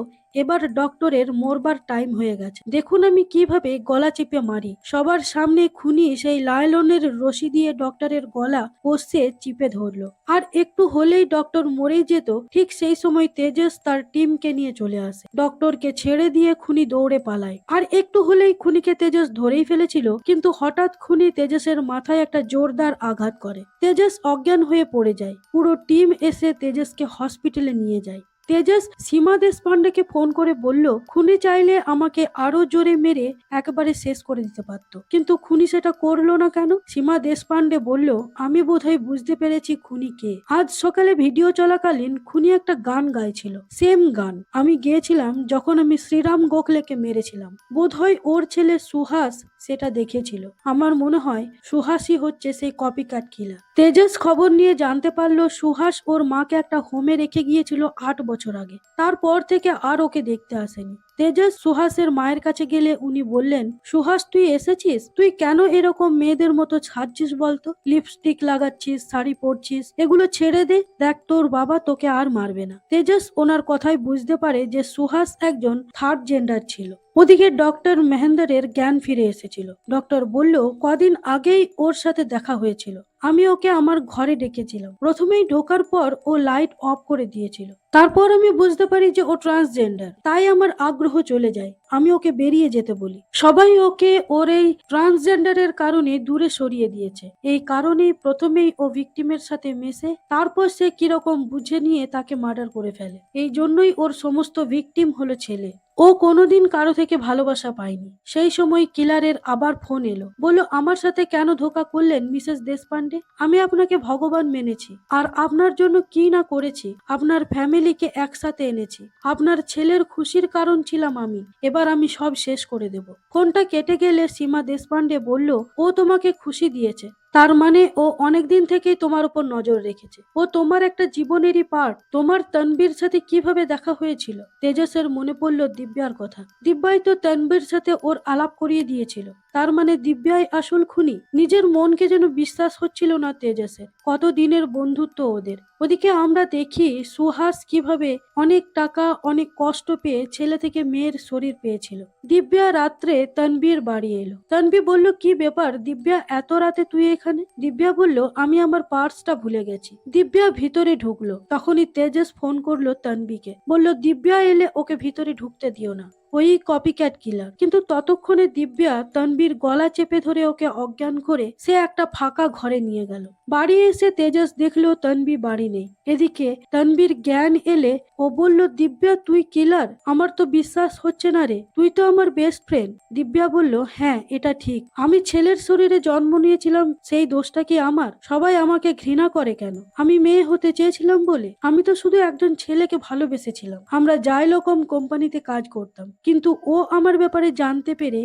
[SPEAKER 1] এবার ডক্টরের মরবার টাইম হয়ে গেছে, দেখুন আমি কিভাবে গলা চেপে মারি। সবার সামনে খুনি সেই লাইলনের রশি দিয়ে ডক্টরের গলা কষে চিপে ধরলো। আর একটু হলেই ডক্টর মরেই যেত। ঠিক সেই সময় তেজস তার টিমকে নিয়ে চলে আসে। ডক্টরকে ছেড়ে দিয়ে খুনি দৌড়ে পালায়। আর একটু হলেই খুনিকে তেজস ধরেই ফেলেছিল, কিন্তু হঠাৎ খুনি তেজসের মাথায় একটা জোরদার আঘাত করে। তেজস অজ্ঞান হয়ে পড়ে যায়। পুরো টিম এসে তেজসকে হসপিটালে নিয়ে যায়। তেজস সীমা দেশপান্ডেকে ফোন করে বলল, খুনি চাইলে আমাকে আরো জোরে মেরে একেবারে শেষ করে দিতে পারত, কিন্তু খুনি সেটা করলো না কেন? সীমা দেশপান্ডে বলল, আমি বোধহয় বুঝতে পেরেছি খুনি কে। আজ সকালে ভিডিও চলাকালীন খুনি একটা গান গাইছিল, সেম গান আমি গেয়েছিলাম যখন আমি শ্রীরাম গোখলেকে মেরেছিলাম। বোধহয় ওর ছেলে সুহাস সেটা দেখেছিল। আমার মনে হয় সুহাসই হচ্ছে সেই কপিক্যাট কিলার। তেজস খবর নিয়ে জানতে পারলো সুহাস ওর মাকে একটা হোমে রেখে গিয়েছিল 8 বছর আগে। তারপর থেকে আর ওকে দেখতে আসেনি। তেজস সুহাসের মায়ের কাছে গেলে উনি বললেন, সুহাস তুই এসেছিস, তুই কেন এরকম মেয়েদের মতো ছাড়ছিস বলতো? লিপস্টিক লাগাচ্ছিস, শাড়ি পরছিস, এগুলো ছেড়ে দে, দেখ তোর বাবা তোকে আর মারবে না। তেজস ওনার কথায় বুঝতে পারে যে সুহাস একজন থার্ড জেন্ডার ছিল। ওদিকে ডক্টর মেহেন্দারের জ্ঞান ফিরে এসেছিল। ডক্টর বলল, কদিন আগেই ওর সাথে দেখা হয়েছিল, আমি ওকে আমার ঘরে ডেকেছিলাম। প্রথমেই ঢোকার পর ও লাইট অফ করে দিয়েছিল। তারপর আমি বুঝতে পারি যে ও ট্রান্সজেন্ডার, তাই আমার আগ্রহ চলে যায়। আমি ওকে বেরিয়ে যেতে বলি। সবাই ওকে ওর এই ট্রান্সজেন্ডারের কারণে দূরে সরিয়ে দিয়েছে। এই কারণেই প্রথমেই ও ভিকটিমের সাথে মেশে, তারপর সে কিরকম বুঝে নিয়ে তাকে মার্ডার করে ফেলে। এই জন্যই ওর সমস্ত ভিকটিম হলো ছেলে। ও কোনোদিন কারো থেকে ভালোবাসা পায়নি। সেই সময় কিলারের আবার ফোন এলো, বলল, আমার সাথে কেন ধোঁকা করলেন মিসেস দেশপান্ডে? আমি আপনাকে ভগবান মেনেছি, আর আপনার জন্য কি না করেছি। আপনার ফ্যামিলিকে একসাথে এনেছি, আপনার ছেলের খুশির কারণ ছিলাম আমি। এবার আমি সব শেষ করে দেব। ফোনটা কেটে গেলে সীমা দেশপান্ডে বলল, ও তোমাকে খুশি দিয়েছে, তার মানে ও অনেকদিন থেকেই তোমার উপর নজর রেখেছে। ও তোমার একটা জীবনেরই পার্ট। তোমার তনবীর সাথে কিভাবে দেখা হয়েছিল? তেজসের মনে পড়ল দিব্যার কথা। দিব্যাই তো তনবীর সাথে ওর আলাপ করিয়ে দিয়েছিল। তার মানে দিব্যাই আসল খুনি। নিজের মনকে যেন বিশ্বাস হচ্ছিল না তেজসের। কত দিনের বন্ধুত্ব ওদের। ওদিকে আমরা দেখি সুহাস কিভাবে অনেক টাকা অনেক কষ্ট পেয়ে ছেলে থেকে মেয়ের শরীর পেয়েছিল। দিব্যা রাত্রে তনবীর বাড়ি এলো। তনবী বলল, কি ব্যাপার দিব্যা, এত রাতে তুই এখানে? দিব্যা বলল, আমি আমার পার্সটা ভুলে গেছি। দিব্যা ভিতরে ঢুকলো। তখনই তেজস ফোন করলো তনবীকে, বলল, দিব্যা এলে ওকে ভিতরে ঢুকতে দিও না, ওই কপিক্যাট কিলার। কিন্তু ততক্ষণে দিব্যা তনবীর গলা চেপে ধরে ওকে অজ্ঞান করে সে একটা ফাঁকা ঘরে নিয়ে গেল। বাড়ি এসে তেজস দেখলো তনবী বাড়ি নেই। এদিকে তনবীর জ্ঞান এলে ও বলল, দিব্যা তুই কিলার? আমার তো বিশ্বাস হচ্ছে না রে, তুই তো আমার বেস্ট ফ্রেন্ড। দিব্যা বলল, হ্যাঁ এটা ঠিক, আমি ছেলের শরীরে জন্ম নিয়েছিলাম, সেই দোষটা কি আমার? সবাই আমাকে ঘৃণা করে কেন? আমি মেয়ে হতে চেয়েছিলাম বলে? আমি তো শুধু একজন ছেলেকে ভালোবেসেছিলাম। আমরা জাইলোকম কোম্পানিতে কাজ করতাম, কিন্তু ও আমার ব্যাপারে জানতে পেরে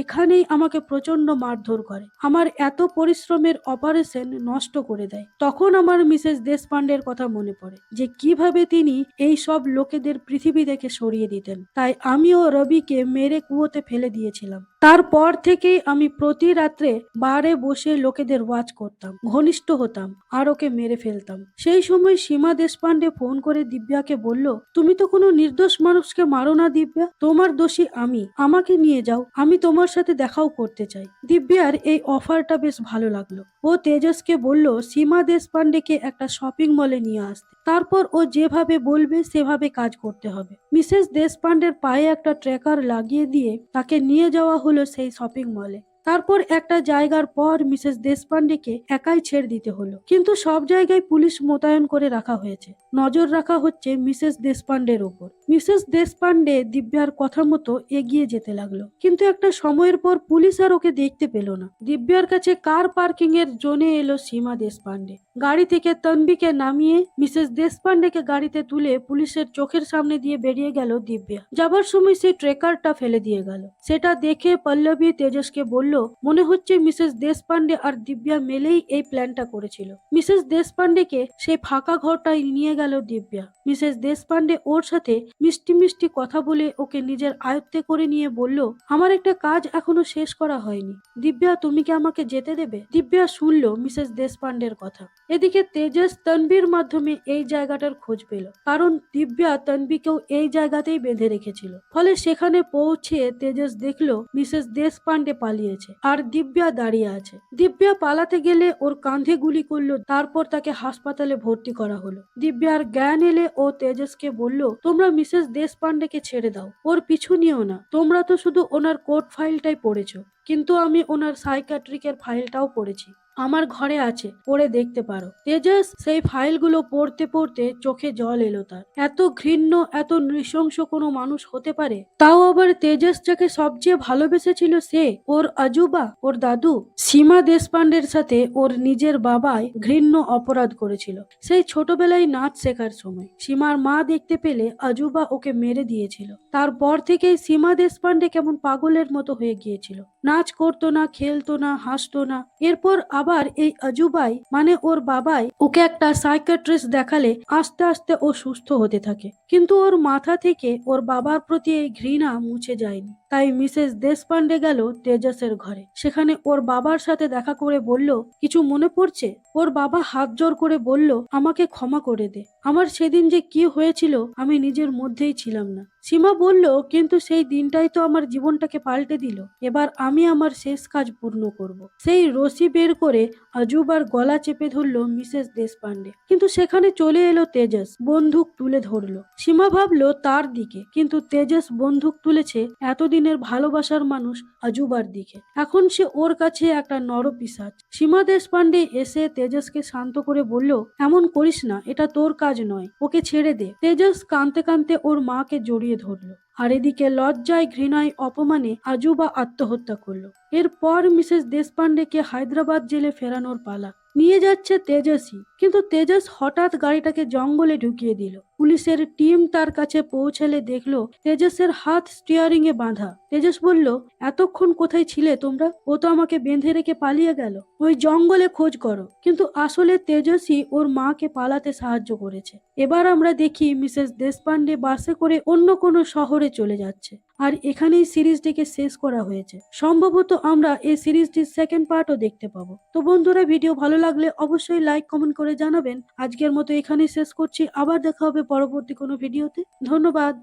[SPEAKER 1] এখানেই আমাকে প্রচন্ড মারধর করে, আমার এত পরিশ্রমের অপারেশন নষ্ট করে দেয়। তখন আমার মিসেস দেশপান্ডের কথা মনে পড়ে, যে কিভাবে তিনি এই সব লোকেদের পৃথিবী থেকে সরিয়ে দিতেন। তাই আমিও রবিকে মেরে কুয়োতে ফেলে দিয়েছিলাম। তারপর থেকেই আমি প্রতি রাত্রে বারে বসে লোকেদের ওয়াচ করতাম, ঘনিষ্ঠ হতাম, আর ওকে মেরে ফেলতাম। সেই সময় সীমা দেশপান্ডে ফোন করে দিব্যাকে বলল, তুমি তো কোনো নির্দোষ মানুষকে মারো না দিব্যা, তোমার দোষী আমি, আমাকে নিয়ে যাও, আমি তোমার সাথে দেখাও করতে চাই। দিব্যার এই অফারটা বেশ ভালো লাগলো। ও তেজসকে বলল সীমা দেশপান্ডেকে একটা শপিং মলে নিয়ে আসতে। তারপর ও যেভাবে বলবে সেভাবে কাজ করতে হবে। মিসেস দেশপান্ডের পায়ে একটা ট্র্যাকার লাগিয়ে দিয়ে তাকে নিয়ে যাওয়া হলো সেই শপিং মলে। তারপর একটা জায়গার পর মিসেস দেশপান্ডেকে একাই ছেড়ে দিতে হলো, কিন্তু সব জায়গায় পুলিশ মোতায়েন করে রাখা হয়েছে। নজর রাখা হচ্ছে মিসেস দেশপান্ডের ওপর। মিসেস দেশপান্ডে দিব্যার কথা মতো এগিয়ে যেতে লাগলো, কিন্তু একটা সময়ের পর পুলিশ আর ওকে দেখতে পেল না। দিব্যার কাছে কার পার্কিং এর জোনে এলো সীমা দেশপান্ডে। গাড়ি থেকে তন্বিকে নামিয়ে মিসেস দেশপান্ডেকে গাড়িতে তুলে পুলিশের চোখের সামনে দিয়ে বেরিয়ে গেল দিব্যা। যাবার সময় সেই ট্রেকারটা ফেলে দিয়ে গেল। সেটা দেখে পল্লবী তেজসকে বলল, মনে হচ্ছে মিসেস দেশপান্ডে আর দিব্যা মিলেই এই প্ল্যানটা করেছিল। মিসেস দেশপান্ডেকে সেই ফাঁকা ঘরটায় নিয়ে গেল দিব্যা। মিসেস দেশপান্ডে ওর সাথে মিষ্টি মিষ্টি কথা বলে ওকে নিজের আয়ত্তে করে নিয়ে বলল, আমার একটা কাজ এখনো শেষ করা হয়নি। দিব্যা, তুমি কি আমাকে যেতে দেবে? দিব্যা শুনল মিসেস দেশপান্ডের কথা। এদিকে তেজস তন্বীর মাধ্যমে এই জায়গাটার খোঁজ পেল, কারণ দিব্যা তন্বীকেও এই জায়গাতেই বেঁধে রেখেছিল। ফলে সেখানে পৌঁছে তেজস দেখলো মিসেস দেশপান্ডে পালিয়েছে আর দিব্যা দাঁড়িয়ে আছে। দিব্যা পালাতে গেলে ওর কাঁধে গুলি করলো, তারপর তাকে হাসপাতালে ভর্তি করা হলো। দিব্যার জ্ঞান এলে ও তেজসকে বলল, তোমরা মিসেস দেশপান্ডেকে ছেড়ে দাও, ওর পিছু নিও না। তোমরা তো শুধু ওনার কোর্ট ফাইলটাই পড়েছো, কিন্তু আমি ওনার সাইকিয়াট্রিকের ফাইলটাও পড়েছি, আমার ঘরে আছে, পড়ে দেখতে পারো। তেজস সেই ফাইলগুলো পড়তে পড়তে চোখে জল এলো তার। এত ঘৃণ্য, এত নৃশংস কোনো মানুষ হতে পারে? তাও আবার তেজস যাকে সবচেয়ে ভালোবেসেছিল সে, ওর আজুবা, ওর দাদু। সীমা দেশপান্ডের সাথে ওর নিজের বাবাই ঘৃণ্য অপরাধ করেছিল। সেই ছোটবেলায় নাচ শেখার সময় সীমার মা দেখতে পেলে আজুবা ওকে মেরে দিয়েছিল। তারপর থেকেই সীমা দেশপান্ডে কেমন পাগলের মতো হয়ে গিয়েছিল। নাচ করতো না, খেলতো না, হাসতো না। এরপর আবার এই আজুবাই মানে ওর বাবাই ওকে একটা সাইকিয়াট্রিস্ট দেখালে আস্তে আস্তে ও সুস্থ হতে থাকে, কিন্তু ওর মাথা থেকে ওর বাবার প্রতি এই ঘৃণা মুছে যায়নি। তাই মিসেস দেশপান্ডে গেল তেজসের ঘরে। সেখানে ওর বাবার সাথে দেখা করে বলল, কিছু মনে পড়ছে? ওর বাবা হাত জোর করে বলল, আমাকে ক্ষমা করে দে, আমার সেদিন যে কি হয়েছিল আমি নিজের মধ্যেই ছিলাম না। সীমা বলল, কিন্তু সেই দিনটাই তো আমার জীবনটাকে পাল্টে দিল। এবার আমি আমার শেষ কাজ পূর্ণ করব। সেই রশি বের করে আজুবার গলা চেপে ধরলো মিসেস দেশপান্ডে, কিন্তু সেখানে চলে এলো তেজস, বন্দুক তুলে ধরলো। সীমা ভাবলো তার দিকে, কিন্তু তেজস বন্দুক তুলেছে এতদিনের ভালোবাসার মানুষ আজুবার দিকে। এখন সে ওর কাছে একটা নরপিশাচ। সীমা দেশপান্ডে এসে তেজসকে শান্ত করে বলল, এমন করিস না, এটা তোর কাজ নয়, ওকে ছেড়ে দে। তেজস কাঁদতে কাঁদতে ওর মাকে জড়িয়ে ধরলো। আর এদিকে লজ্জায়, ঘৃণায়, অপমানে আজুবা আত্মহত্যা করলো। এরপর মিসেস দেশপান্ডেকে হায়দ্রাবাদ জেলে ফেরানোর পালা। নিয়ে যাচ্ছে তেজসই, কিন্তু তেজস হঠাৎ গাড়িটাকে জঙ্গলে ঢুকিয়ে দিল। পুলিশের টিম তার কাছে পৌঁছালে দেখলো তেজসের হাত স্টিয়ারিং এ বাঁধা। তেজস বলল, এতক্ষণ কোথায় ছিলে তোমরা? ও তো আমাকে বেঁধে রেখে পালিয়ে গেল। ওই জঙ্গলে খোঁজ করো। কিন্তু আসলে তেজসই ওর মাকে পালাতে সাহায্য করেছে। এবার আমরা দেখি মিসেস দেশপান্ডে বাসে করে অন্য কোনো শহরে চলে যাচ্ছে। আর এখানেই সিরিজটিকে শেষ করা হয়েছে। সম্ভবত আমরা এই সিরিজটির সেকেন্ড পার্টও দেখতে পাবো। তো বন্ধুরা, ভিডিও ভালো লাগলে অবশ্যই লাইক কমেন্ট করে জানাবেন। আজকের মতো এখানেই শেষ করছি, আবার দেখা হবে পরবর্তী কোনো ভিডিওতে। ধন্যবাদ।